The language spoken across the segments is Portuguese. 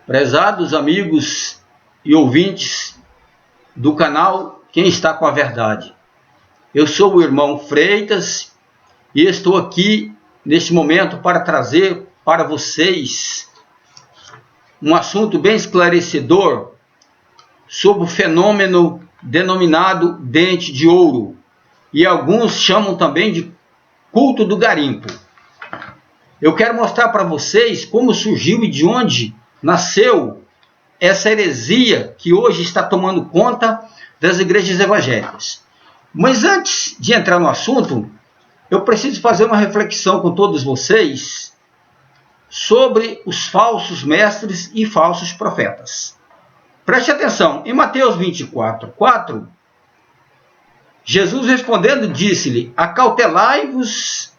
Prezados amigos e ouvintes do canal Quem Está com a Verdade. Eu sou o irmão Freitas e estou aqui neste momento para trazer para vocês um assunto bem esclarecedor sobre o fenômeno denominado dente de ouro, e alguns chamam também de culto do garimpo. Eu quero mostrar para vocês como surgiu e de onde nasceu essa heresia que hoje está tomando conta das igrejas evangélicas. Mas antes de entrar no assunto, eu preciso fazer uma reflexão com todos vocês sobre os falsos mestres e falsos profetas. Preste atenção, em Mateus 24:4, Jesus respondendo disse-lhe: acautelai-vos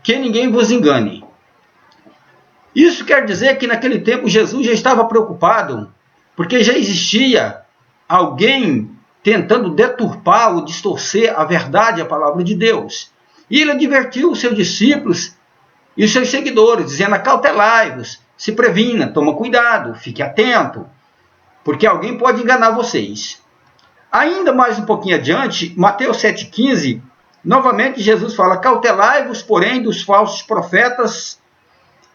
que ninguém vos engane. Isso quer dizer que naquele tempo Jesus já estava preocupado, porque já existia alguém tentando deturpar ou distorcer a verdade, a palavra de Deus. E ele advertiu os seus discípulos e os seus seguidores, dizendo: acautelai-vos, se previna, toma cuidado, fique atento, porque alguém pode enganar vocês. Ainda mais um pouquinho adiante, Mateus 7,15, novamente Jesus fala: cautelai-vos, porém, dos falsos profetas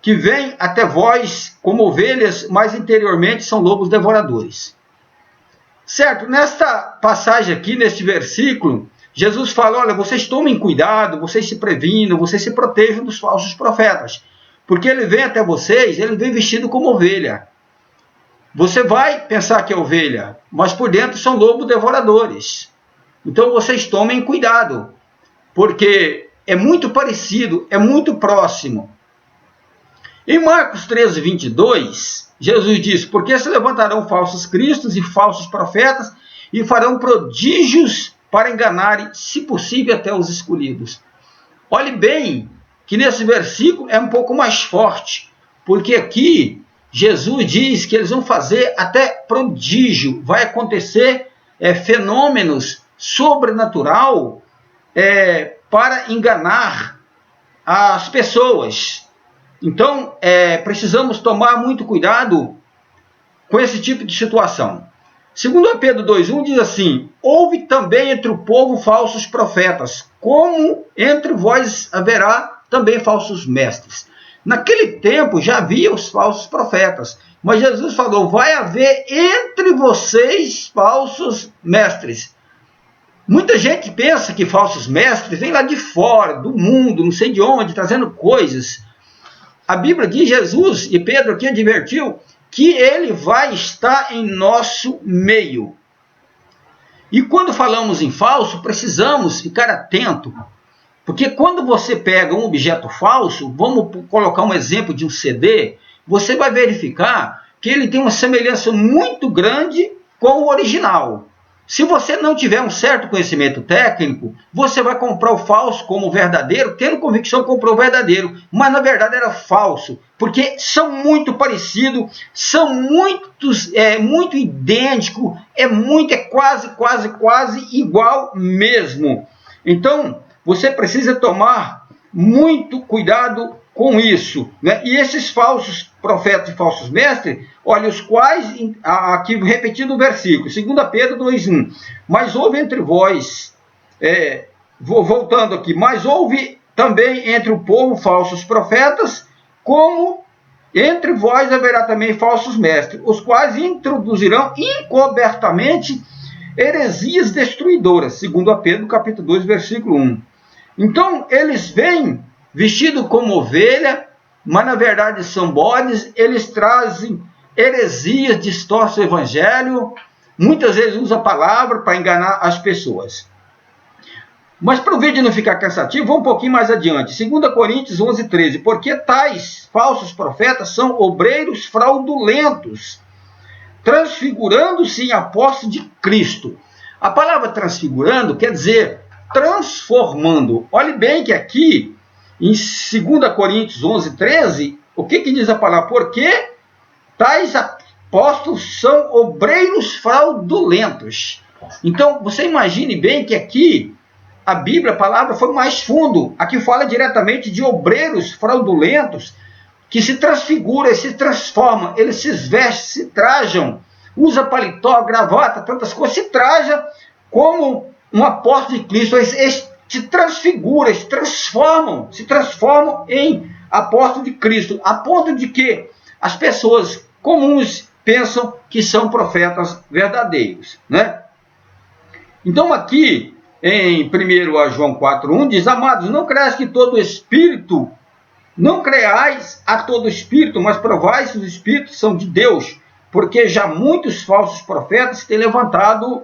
que vêm até vós como ovelhas, mas interiormente são lobos devoradores. Certo? Nesta passagem aqui, neste versículo, Jesus fala: olha, vocês tomem cuidado, vocês se previnam, vocês se protejam dos falsos profetas, porque ele vem até vocês, ele vem vestido como ovelha. Você vai pensar que é ovelha, mas por dentro são lobos devoradores. Então vocês tomem cuidado, porque é muito parecido, é muito próximo. Em Marcos 13:22, Jesus diz: porque se levantarão falsos cristos e falsos profetas e farão prodígios para enganarem, se possível, até os escolhidos. Olhe bem que nesse versículo é um pouco mais forte, porque aqui Jesus diz que eles vão fazer até prodígio, vai acontecer fenômenos sobrenatural para enganar as pessoas. Então, precisamos tomar muito cuidado com esse tipo de situação. Segundo Pedro 2,1 diz assim: houve também entre o povo falsos profetas, como entre vós haverá também falsos mestres. Naquele tempo já havia os falsos profetas, mas Jesus falou: vai haver entre vocês falsos mestres. Muita gente pensa que falsos mestres vêm lá de fora, do mundo, não sei de onde, trazendo coisas. A Bíblia diz, Jesus e Pedro aqui advertiu, que ele vai estar em nosso meio. E quando falamos em falso, precisamos ficar atento, porque quando você pega um objeto falso, vamos colocar um exemplo de um CD, você vai verificar que ele tem uma semelhança muito grande com o original. Se você não tiver um certo conhecimento técnico, você vai comprar o falso como o verdadeiro, tendo convicção que comprou o verdadeiro, mas na verdade era falso, porque são muito parecidos, são muito idênticos, é quase igual mesmo. Então, você precisa tomar muito cuidado com isso, né? E esses falsos profetas e falsos mestres, olha, os quais, aqui repetindo o versículo, 2 Pedro 2,1, mas houve entre vós, voltando aqui, mas houve também entre o povo falsos profetas, como entre vós haverá também falsos mestres, os quais introduzirão encobertamente heresias destruidoras, 2 Pedro capítulo 2, versículo 1. Então, eles vêm vestidos como ovelha, mas na verdade são bodes, eles trazem heresias, distorcem o evangelho, muitas vezes usam a palavra para enganar as pessoas. Mas para o vídeo não ficar cansativo, vamos um pouquinho mais adiante. 2 Coríntios 11:13, porque tais falsos profetas são obreiros fraudulentos, transfigurando-se em apóstolos de Cristo. A palavra transfigurando quer dizer transformando. Olhe bem que aqui, em 2 Coríntios 11:13, o que diz a palavra? Porque tais apóstolos são obreiros fraudulentos. Então, você imagine bem que aqui, a Bíblia, a palavra foi mais fundo. Aqui fala diretamente de obreiros fraudulentos, que se transfigura, se transforma, ele se veste, se trajam, usa paletó, gravata, tantas coisas, se traja como um apóstolo de Cristo. Eles se transfiguram, se transformam em apóstolo de Cristo, a ponto de que as pessoas comuns pensam que são profetas verdadeiros, né? Então aqui em 1 João 4:1 diz: amados, não creais que todo espírito, não creais a todo espírito, mas provai se os espíritos são de Deus, porque já muitos falsos profetas têm levantado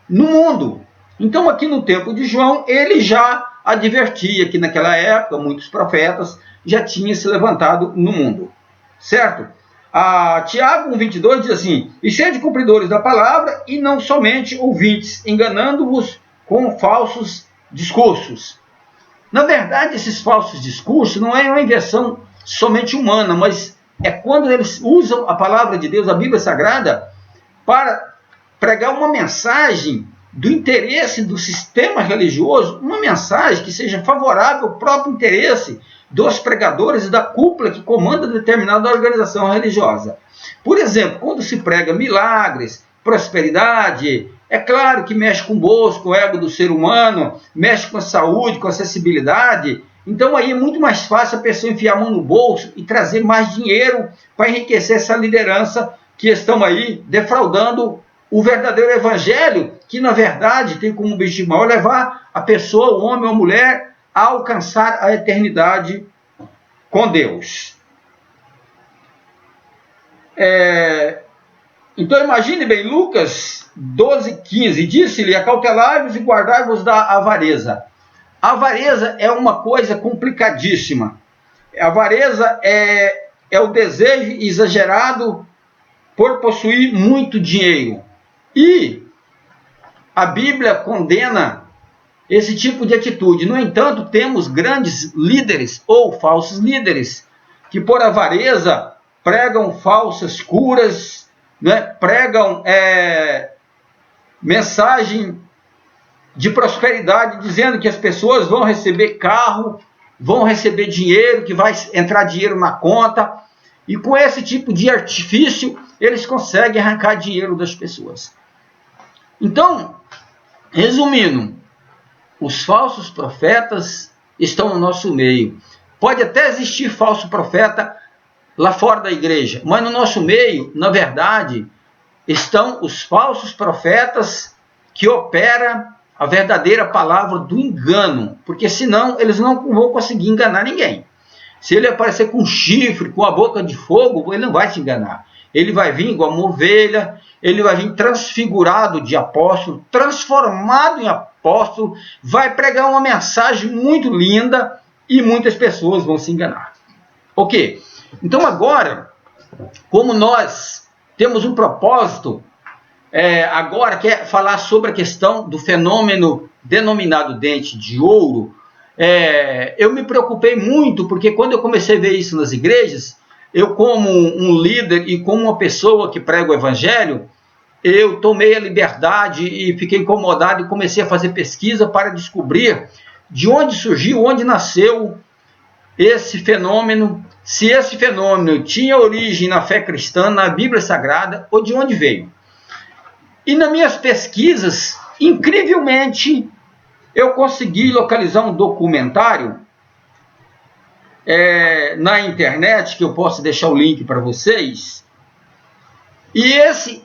no mundo. Então aqui no tempo de João, ele já advertia que naquela época muitos profetas já tinham se levantado no mundo, certo? Tiago 1:22 diz assim: e sede cumpridores da palavra e não somente ouvintes, enganando-vos com falsos discursos. Na verdade, esses falsos discursos não é uma invenção somente humana, mas é quando eles usam a palavra de Deus, a Bíblia Sagrada, para pregar uma mensagem do interesse do sistema religioso, uma mensagem que seja favorável ao próprio interesse dos pregadores e da cúpula que comanda determinada organização religiosa. Por exemplo, quando se prega milagres, prosperidade, é claro que mexe com o bolso, com o ego do ser humano, mexe com a saúde, com a acessibilidade. Então aí é muito mais fácil a pessoa enfiar a mão no bolso e trazer mais dinheiro para enriquecer essa liderança que estão aí defraudando o verdadeiro evangelho, que na verdade tem como objetivo maior levar a pessoa, o homem ou a mulher, a alcançar a eternidade com Deus. Então imagine bem, Lucas 12:15, disse-lhe: acautelai-vos e guardai-vos da avareza. A avareza é uma coisa complicadíssima. A avareza é o desejo exagerado por possuir muito dinheiro. E a Bíblia condena esse tipo de atitude. No entanto, temos grandes líderes ou falsos líderes que por avareza pregam falsas curas, né? Pregam mensagem de prosperidade, dizendo que as pessoas vão receber carro, vão receber dinheiro, que vai entrar dinheiro na conta, e com esse tipo de artifício eles conseguem arrancar dinheiro das pessoas. Então, resumindo, os falsos profetas estão no nosso meio. Pode até existir falso profeta lá fora da igreja, mas no nosso meio, na verdade, estão os falsos profetas que operam a verdadeira palavra do engano, porque senão eles não vão conseguir enganar ninguém. Se ele aparecer com chifre, com a boca de fogo, ele não vai te enganar. Ele vai vir igual uma ovelha, ele vai vir transfigurado de apóstolo, transformado em apóstolo, vai pregar uma mensagem muito linda e muitas pessoas vão se enganar. Ok? Então agora, como nós temos um propósito, agora que é falar sobre a questão do fenômeno denominado dente de ouro, eu me preocupei muito, porque quando eu comecei a ver isso nas igrejas, eu como um líder e como uma pessoa que prega o evangelho, eu tomei a liberdade e fiquei incomodado e comecei a fazer pesquisa para descobrir de onde surgiu, onde nasceu esse fenômeno, se esse fenômeno tinha origem na fé cristã, na Bíblia Sagrada, ou de onde veio. E nas minhas pesquisas, incrivelmente, eu consegui localizar um documentário na internet, que eu posso deixar o link para vocês. E esse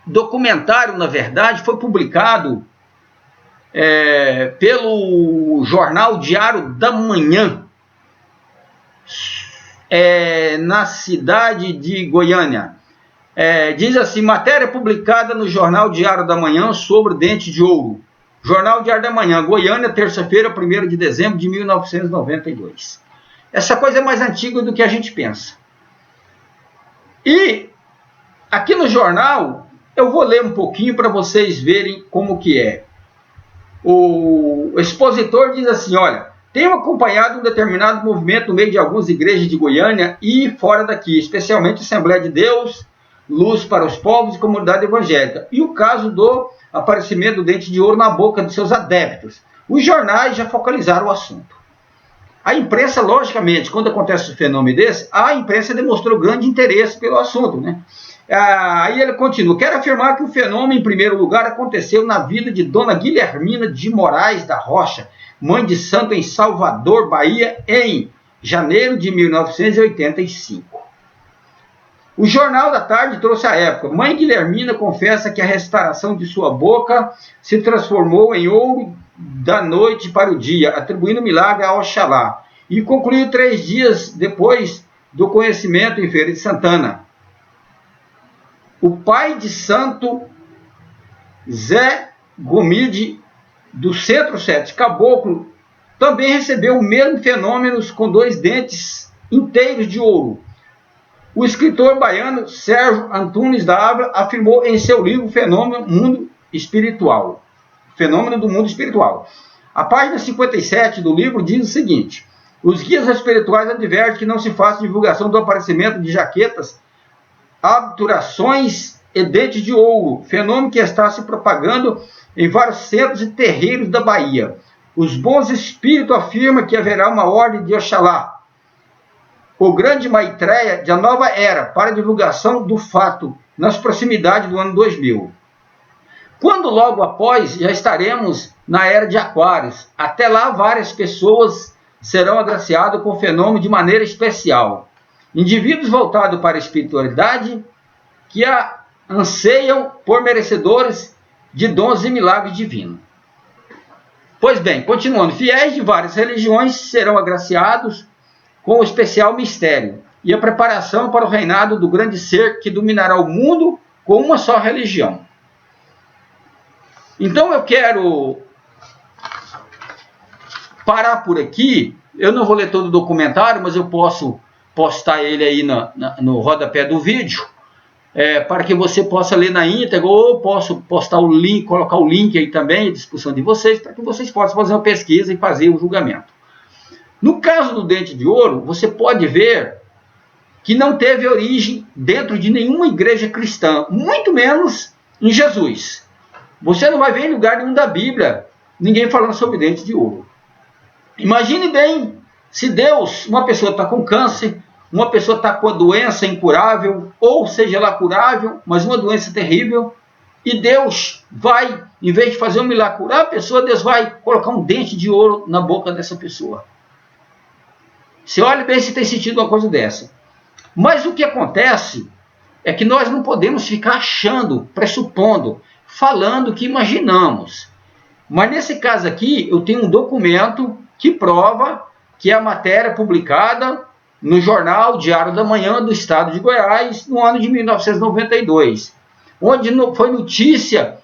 documentário, na verdade, foi publicado pelo jornal Diário da Manhã, na cidade de Goiânia. Diz assim: matéria publicada no jornal Diário da Manhã sobre dente de ouro. Jornal Diário da Manhã, Goiânia, terça-feira, 1º de dezembro de 1992. Essa coisa é mais antiga do que a gente pensa. E aqui no jornal, eu vou ler um pouquinho para vocês verem como que é. O expositor diz assim: olha, tenho acompanhado um determinado movimento no meio de algumas igrejas de Goiânia e fora daqui, especialmente Assembleia de Deus, Luz para os Povos e Comunidade Evangélica, e o caso do aparecimento do dente de ouro na boca dos seus adeptos. Os jornais já focalizaram o assunto. A imprensa, logicamente, quando acontece um fenômeno desse, a imprensa demonstrou grande interesse pelo assunto, né? Aí ele continua: quero afirmar que o fenômeno, em primeiro lugar, aconteceu na vida de Dona Guilhermina de Moraes da Rocha, mãe de santo em Salvador, Bahia, em janeiro de 1985. O Jornal da Tarde trouxe a época: mãe Guilhermina confessa que a restauração de sua boca se transformou em ouro da noite para o dia, atribuindo o milagre a Oxalá, e concluiu 3 dias depois do conhecimento em Feira de Santana. O pai de santo Zé Gomide, do Centro 7 Caboclo, também recebeu o mesmo fenômeno com 2 dentes inteiros de ouro. O escritor baiano Sérgio Antunes da Ávila afirmou em seu livro Fenômeno do Mundo Espiritual. A página 57 do livro diz o seguinte: os guias espirituais advertem que não se faça divulgação do aparecimento de jaquetas, obturações e dentes de ouro, fenômeno que está se propagando em vários centros e terreiros da Bahia. Os bons espíritos afirmam que haverá uma ordem de Oxalá, o grande Maitreya da nova era, para divulgação do fato nas proximidades do ano 2000. Quando logo após já estaremos na era de Aquários. Até lá várias pessoas serão agraciadas com o fenômeno de maneira especial. Indivíduos voltados para a espiritualidade que anseiam por merecedores de dons e milagres divinos. Pois bem, continuando, fiéis de várias religiões serão agraciados com o especial mistério e a preparação para o reinado do grande ser que dominará o mundo com uma só religião. Então eu quero parar por aqui. Eu não vou ler todo o documentário, mas eu posso postar ele aí no rodapé do vídeo, para que você possa ler na íntegra, ou posso postar o link, colocar o link aí também à disposição de vocês, para que vocês possam fazer uma pesquisa e fazer um julgamento. No caso do dente de ouro, você pode ver que não teve origem dentro de nenhuma igreja cristã, muito menos em Jesus. Você não vai ver em lugar nenhum da Bíblia ninguém falando sobre dente de ouro. Imagine bem, se Deus, uma pessoa está com câncer, uma pessoa está com a doença incurável, ou seja lá curável, mas uma doença terrível, e Deus vai, em vez de fazer um milagre curar a pessoa, Deus vai colocar um dente de ouro na boca dessa pessoa. Você olha bem se tem sentido uma coisa dessa. Mas o que acontece é que nós não podemos ficar achando, pressupondo, falando o que imaginamos. Mas nesse caso aqui, eu tenho um documento que prova que a matéria publicada no jornal Diário da Manhã do Estado de Goiás, no ano de 1992, onde foi notícia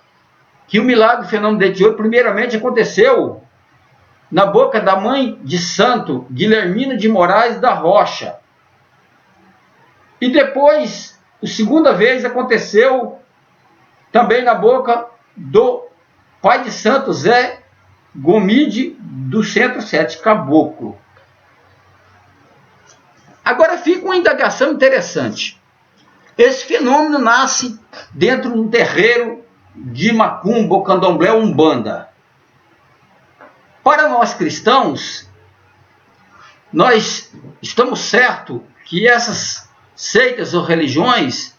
que o milagre do fenômeno do dente de ouro primeiramente aconteceu na boca da mãe de santo Guilhermina de Moraes da Rocha. E depois, a segunda vez, aconteceu também na boca do pai de santo Zé Gomide, do Centro 7 Caboclo. Agora fica uma indagação interessante. Esse fenômeno nasce dentro de um terreiro de macumba, candomblé, umbanda. Para nós cristãos, nós estamos certos que essas seitas ou religiões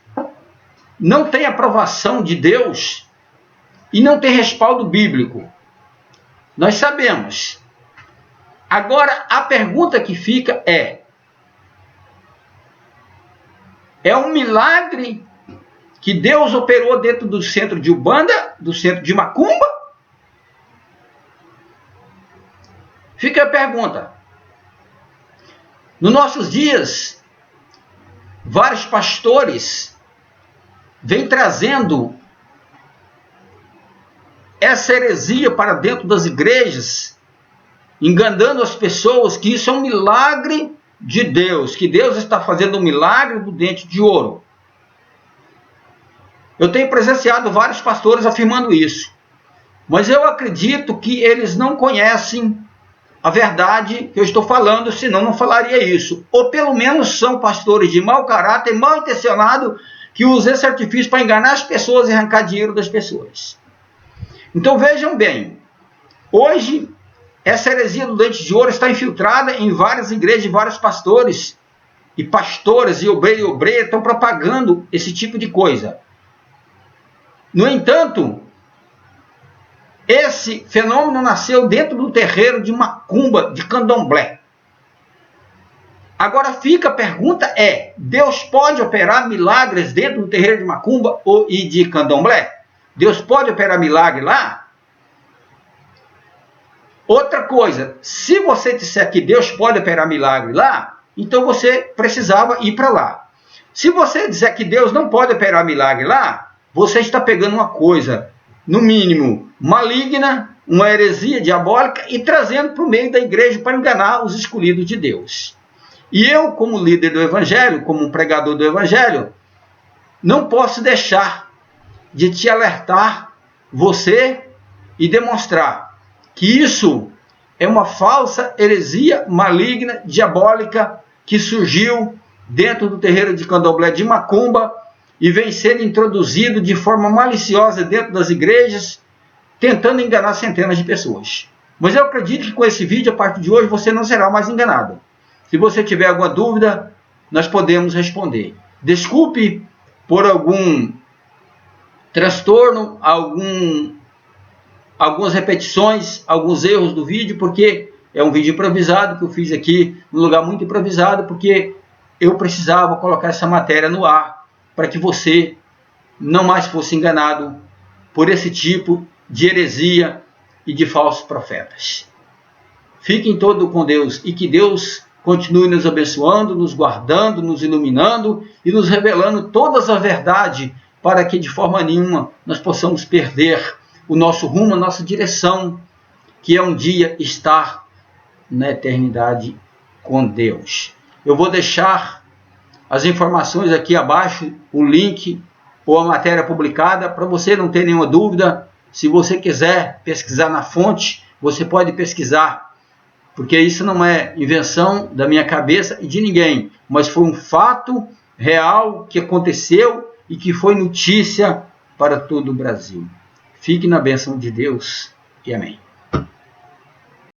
não têm aprovação de Deus e não têm respaldo bíblico. Nós sabemos. Agora, a pergunta que fica é um milagre que Deus operou dentro do centro de Umbanda, do centro de Macumba? Fica a pergunta. Nos nossos dias, vários pastores vêm trazendo essa heresia para dentro das igrejas, enganando as pessoas que isso é um milagre de Deus, que Deus está fazendo um milagre do dente de ouro. Eu tenho presenciado vários pastores afirmando isso, mas eu acredito que eles não conhecem a verdade que eu estou falando, senão não falaria isso. Ou pelo menos são pastores de mau caráter, mal intencionados, que usam esse artifício para enganar as pessoas e arrancar dinheiro das pessoas. Então vejam bem, hoje Essa heresia do dente de ouro está infiltrada em várias igrejas e vários pastores e pastoras e obreiras estão propagando esse tipo de coisa. No entanto, esse fenômeno nasceu dentro do terreiro de macumba, de candomblé. Agora fica a pergunta Deus pode operar milagres dentro do terreiro de macumba e de candomblé? Deus pode operar milagre lá? Outra coisa, se você disser que Deus pode operar milagre lá, então você precisava ir para lá. Se você disser que Deus não pode operar milagre lá, você está pegando uma coisa, no mínimo, maligna, uma heresia diabólica e trazendo para o meio da igreja para enganar os escolhidos de Deus. E eu, como líder do Evangelho, como um pregador do Evangelho, não posso deixar de te alertar, você, e demonstrar que isso é uma falsa heresia maligna, diabólica, que surgiu dentro do terreiro de candomblé de macumba e vem sendo introduzido de forma maliciosa dentro das igrejas, tentando enganar centenas de pessoas. Mas eu acredito que com esse vídeo, a partir de hoje, você não será mais enganado. Se você tiver alguma dúvida, nós podemos responder. Desculpe por algum transtorno, algumas repetições, alguns erros do vídeo, porque é um vídeo improvisado que eu fiz aqui, num lugar muito improvisado, porque eu precisava colocar essa matéria no ar, para que você não mais fosse enganado por esse tipo de heresia e de falsos profetas. Fiquem todos com Deus e que Deus continue nos abençoando, nos guardando, nos iluminando e nos revelando todas as verdades para que de forma nenhuma nós possamos perder o nosso rumo, a nossa direção, que é um dia estar na eternidade com Deus. Eu vou deixar as informações aqui abaixo, o link ou a matéria publicada, para você não ter nenhuma dúvida. Se você quiser pesquisar na fonte, você pode pesquisar, porque isso não é invenção da minha cabeça e de ninguém, mas foi um fato real que aconteceu e que foi notícia para todo o Brasil. Fique na bênção de Deus e amém.